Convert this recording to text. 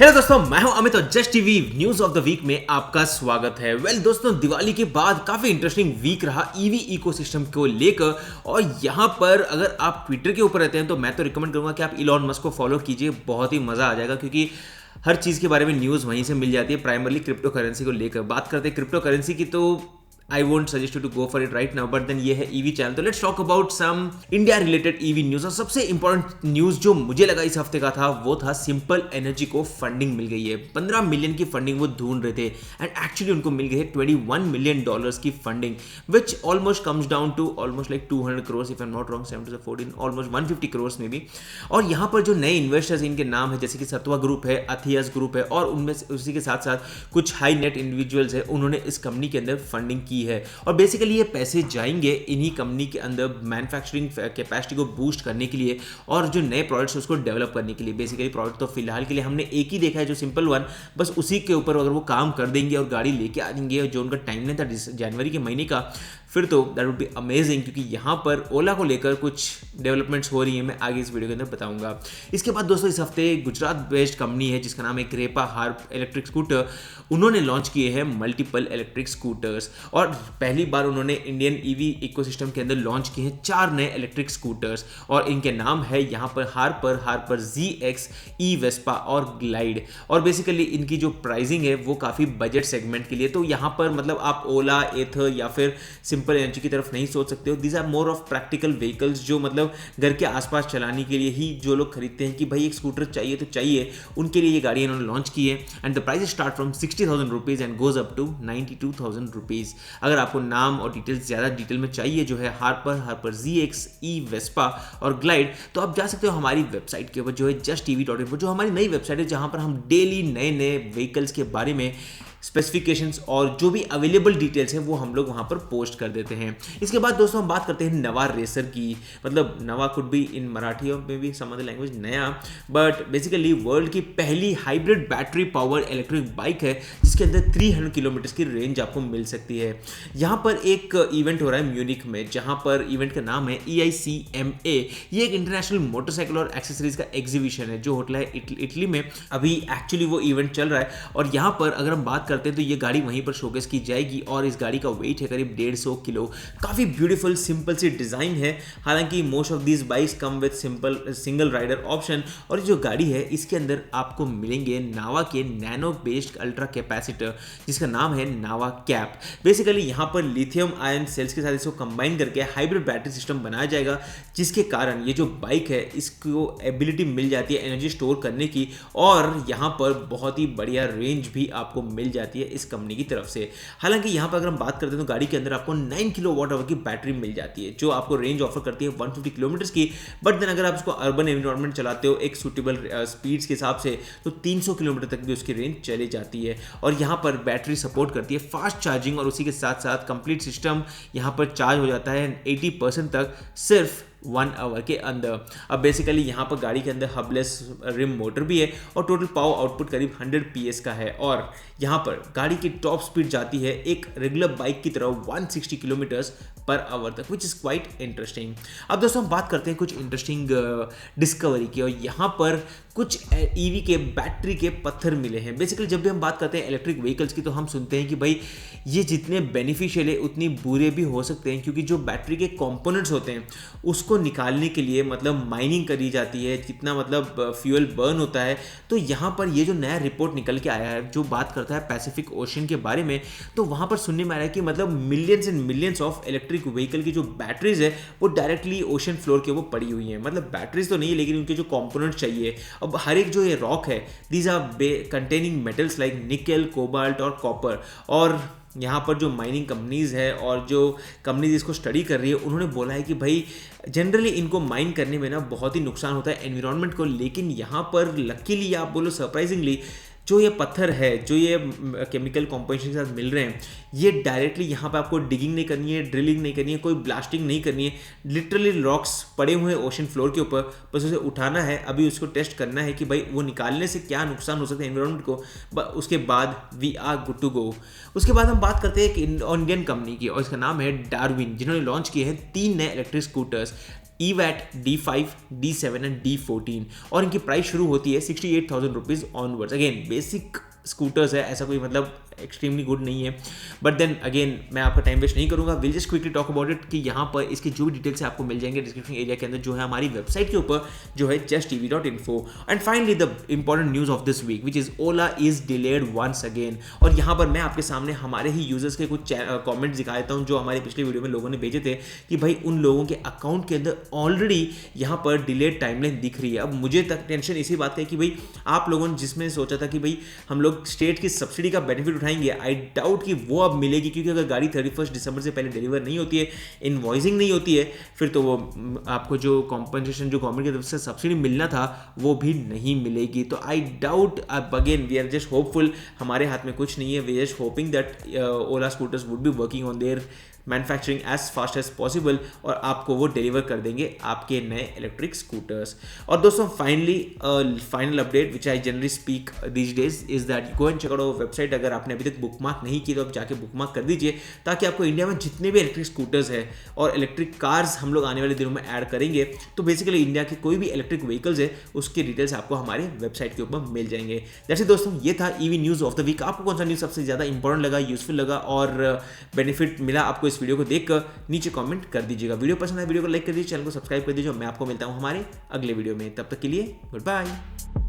Hello दोस्तों, मैं हूं अमित और just TV news of the week में आपका स्वागत है। दोस्तों, दिवाली के बाद काफी इंटरेस्टिंग वीक रहा ईवी इकोसिस्टम को लेकर। और यहां पर अगर आप ट्विटर के ऊपर रहते हैं तो मैं तो रिकमेंड करूंगा कि आप इलॉन मस्क को फॉलो कीजिए। बहुत ही मजा आ जाएगा क्योंकि हर चीज के बारे में न्यूज वहीं से मिल जाती है। प्राइमरली क्रिप्टो करेंसी को लेकर बात करते हैं। क्रिप्टो करेंसी की तो I won't suggest you to go for it right now, but then ये है ईवी चैनल। तो let's talk about some India related EV news. और सबसे इंपॉर्टेंट न्यूज जो मुझे लगा इस हफ्ते का था वो था सिंपल एनर्जी को फंडिंग मिल गई है। 15 मिलियन की फंडिंग वो ढूंढ रहे थे एंड एक्चुअली उनको मिल गई है $21 मिलियन की funding, which almost comes down to almost like 200 crore if I am not wrong, 7 to 14 almost 150 crore में भी। और यहाँ पर जो नए इन्वेस्टर्स इनके नाम है जैसे कि सत्वा ग्रुप है, अथियस ग्रुप है और उनमें उसी के साथ साथ कुछ हाई नेट इंडिविजुअल्स है, उन्होंने इस कंपनी के अंदर फंडिंग की है। और बेसिकली ये पैसे जाएंगे इन्हीं कंपनी के अंदर मैन्युफैक्चरिंग कैपेसिटी को बूस्ट करने के लिए और जो नए प्रोडक्ट्स उसको डेवलप करने के लिए। बेसिकली प्रोडक्ट तो फिलहाल के लिए हमने एक ही देखा है जो सिंपल वन, बस उसी के ऊपर अगर वो काम कर देंगे और गाड़ी लेके आ देंगे जो उनका टाइमलाइन था जनवरी के महीने का, फिर तो दैट वुड बी अमेजिंग। क्योंकि यहाँ पर ओला को लेकर कुछ डेवलपमेंट्स हो रही है, मैं आगे इस वीडियो के अंदर बताऊंगा। इसके बाद दोस्तों इस हफ्ते गुजरात बेस्ड कंपनी है जिसका नाम है क्रेपा हार्प इलेक्ट्रिक स्कूटर, उन्होंने लॉन्च किए हैं मल्टीपल इलेक्ट्रिक स्कूटर्स। और पहली बार उन्होंने इंडियन ईवी इकोसिस्टम के अंदर लॉन्च किए हैं 4 नए इलेक्ट्रिक स्कूटर्स और इनके नाम है यहाँ पर हार्पर ZX, ई वेस्पा और ग्लाइड। और बेसिकली इनकी जो प्राइसिंग है वो काफ़ी बजट सेगमेंट के लिए, तो यहाँ पर मतलब आप ओला, एथर या फिर सिंपल एनर्जी की तरफ नहीं सोच सकते हो। These are more of practical vehicles जो मतलब घर के आसपास चलाने के लिए ही जो लोग खरीदते हैं कि भाई एक स्कूटर चाहिए तो चाहिए, उनके लिए ये गाड़ी इन्होंने लॉन्च की है। And the price start from 60,000 rupees and goes up to 92,000 rupees. अगर आपको नाम और डिटेल्स ज़्यादा डिटेल में चाहिए जो है हार्पर ZX, ई वेस्पा और ग्लाइड, तो आप जा सकते हो हमारी वेबसाइट के ऊपर जो है justtv.in पर, जो हमारी नई वेबसाइट है जहाँ पर हम डेली नए नए व्हीकल्स के बारे में स्पेसिफिकेशंस और जो भी अवेलेबल डिटेल्स हैं वो हम लोग वहाँ पर पोस्ट कर देते हैं। इसके बाद दोस्तों हम बात करते हैं नवा रेसर की। मतलब नवा कुड बी इन मराठी और maybe some other language नया, बट बेसिकली वर्ल्ड की पहली hybrid battery power electric bike है जिसके अंदर 300 किलोमीटर की रेंज आपको मिल सकती है। यहाँ पर एक इवेंट हो रहा है म्यूनिक में जहाँ पर इवेंट का नाम है EICMA। ये एक इंटरनेशनल मोटरसाइकिल और एक्सेसरीज का एग्जीबिशन है जो होटल है इटली में। अभी एक्चुअली वो इवेंट चल रहा है और यहाँ पर अगर हम बात करते हैं तो ये गाड़ी वहीं पर शोकेस की जाएगी और इस गाड़ी का वेट है करीब 150 किलो। काफ़ी ब्यूटीफुल सिंपल सी डिज़ाइन है। हालांकि most of these bikes come with simple single rider option. और जो गाड़ी है इसके अंदर आपको मिलेंगे नावा के नैनो बेस्ड अल्ट्रा कैपेसिटर जिसका नाम है नावा कैप। बेसिकली यहाँ पर लिथियम आयन सेल्स के साथ इसको कंबाइन करके हाइब्रिड बैटरी सिस्टम बनाया जाएगा जिसके कारण ये जो बाइक है इसको एबिलिटी मिल जाती है एनर्जी स्टोर करने की और यहाँ पर बहुत ही बढ़िया रेंज भी आपको मिल जाती है इस कंपनी की तरफ से। हालांकि यहाँ पर अगर हम बात करते हैं तो गाड़ी के अंदर आपको 9 किलोवाट आवर की बैटरी मिल जाती है जो आपको रेंज ऑफर करती है 150 किलोमीटर की। बट देन अगर आप इसको अर्बन एनवायरनमेंट चलाते हो एक सूटेबल स्पीड्स के हिसाब से तो 300 किलोमीटर तक भी उसकी रेंज चली जाती है। और यहाँ पर बैटरी सपोर्ट करती है फास्ट चार्जिंग और उसी के साथ साथ कंप्लीट सिस्टम यहाँ पर चार्ज हो जाता है 80% तक सिर्फ 1 आवर के अंदर। अब बेसिकली यहाँ पर गाड़ी के अंदर हबलेस रिम मोटर भी है और टोटल पावर आउटपुट करीब 100 PS का है। और यहाँ पर गाड़ी की टॉप स्पीड जाती है एक रेगुलर बाइक की तरह 160 किलोमीटर्स पर आवर तक, विच इज़ क्वाइट इंटरेस्टिंग। अब दोस्तों हम बात करते हैं कुछ इंटरेस्टिंग डिस्कवरी की और यहाँ पर कुछ ईवी के बैटरी के पत्थर मिले हैं। बेसिकली जब भी हम बात करते हैं इलेक्ट्रिक व्हीकल्स की तो हम सुनते हैं कि भाई ये जितने बेनिफिशियल है उतनी बुरे भी हो सकते हैं क्योंकि जो बैटरी के कंपोनेंट्स होते हैं उसको निकालने के लिए मतलब माइनिंग करी जाती है, कितना मतलब फ्यूल बर्न होता है। तो यहाँ पर ये जो नया रिपोर्ट निकल के आया है जो बात करता है पैसिफिक ओशन के बारे में, तो वहाँ पर सुनने में आ रहा है कि मतलब millions and millions of electric vehicle की जो बैटरीज है वो डायरेक्टली ओशन फ्लोर के ऊपर पड़ी हुई हैं। मतलब बैटरीज तो नहीं है लेकिन उनके जो कंपोनेंट्स चाहिए। अब हर एक जो ये रॉक है these are containing metals like nickel, cobalt और कॉपर। और यहाँ पर जो माइनिंग कंपनीज है और जो कंपनीज इसको स्टडी कर रही है उन्होंने बोला है कि भाई जनरली इनको माइन करने में ना बहुत ही नुकसान होता है एनवायरनमेंट को, लेकिन यहाँ पर लकीली आप बोलो सरप्राइजिंगली जो ये पत्थर है जो ये केमिकल कॉम्पोजिशन के साथ मिल रहे हैं ये डायरेक्टली यहाँ पे आपको डिगिंग नहीं करनी है, ड्रिलिंग नहीं करनी है, कोई ब्लास्टिंग नहीं करनी है। लिटरली रॉक्स पड़े हुए हैं ओशन फ्लोर के ऊपर, बस उसे उठाना है। अभी उसको टेस्ट करना है कि भाई वो निकालने से क्या नुकसान हो सकता है एनवायरनमेंट को, उसके बाद we are good to go. उसके बाद हम बात करते हैं एक इंडियन कंपनी की और इसका नाम है डार्विन, जिन्होंने लॉन्च किए हैं 3 नए electric scooters EVAT D5, D7 and D14 और इनकी प्राइस शुरू होती है 68,000 rupees onwards. Again basic scooters है, ऐसा कोई मतलब एक्सट्रीमली गुड नहीं है, बट देन अगेन मैं आपका टाइम वेस्ट नहीं करूंगा, will just quickly talk about it कि यहाँ पर इसकी जो भी डिटेल्स है आपको मिल जाएंगे डिस्क्रिप्शन एरिया के अंदर, जो है हमारी वेबसाइट के ऊपर जो है justtv.info। And finally the important news of this week which is Ola is delayed once again. और यहाँ पर मैं आपके सामने हमारे ही यूजर्स के कुछ कॉमेंट्स दिखा देता हूँ जो हमारे पिछले वीडियो में लोगों ने भेजे थे कि भाई उन लोगों के अकाउंट के अंदर ऑलरेडी यहाँ पर डिलेड टाइमलाइन दिख रही है। अब मुझे तक टेंशन इसी बात का है कि भाई आप लोगों ने जिसमें सोचा था कि भाई हम लोग स्टेट की सब्सिडी का बेनिफिट उठाएंगे, आई डाउट कि वो अब मिलेगी, क्योंकि अगर गाड़ी 31 दिसंबर से पहले डिलीवर नहीं होती है, इनवॉइसिंग नहीं होती है, फिर तो वो आपको जो कॉम्पनसेशन जो गवर्नमेंट की तरफ से सब्सिडी मिलना था वो भी नहीं मिलेगी। तो आई डाउट, अब again we are just hopeful, हमारे हाथ में कुछ नहीं है, we are just hoping that Ola scooters would be working on their manufacturing as fast as possible और आपको वो डिलीवर कर देंगे आपके नए इलेक्ट्रिक स्कूटर्स। और दोस्तों finally final update which I generally speak these days is that go and check out our website. अगर आपने अभी तक बुकमार्क नहीं की तो आप जाके बुकमार्क कर दीजिए, ताकि आपको इंडिया में जितने भी इलेक्ट्रिक स्कूटर्स हैं और इलेक्ट्रिक कार्स हम लोग आने वाले दिनों में ऐड करेंगे, तो बेसिकली इंडिया के कोई भी इलेक्ट्रिक व्हीकल्स है उसकी डिटेल्स आपको हमारे वेबसाइट के ऊपर मिल जाएंगे। जैसे दोस्तों ये था EV news of the week. आपको कौन सा न्यूज़ सबसे ज़्यादा इंपॉर्टेंट लगा, यूजफुल लगा और बेनिफिट मिला आपको इस वीडियो को देखकर, नीचे कमेंट कर दीजिएगा। वीडियो पसंद है वीडियो को लाइक कर दीजिए, चैनल को सब्सक्राइब कर दीजिए और मैं आपको मिलता हूं हमारे अगले वीडियो में। तब तक के लिए गुड बाय।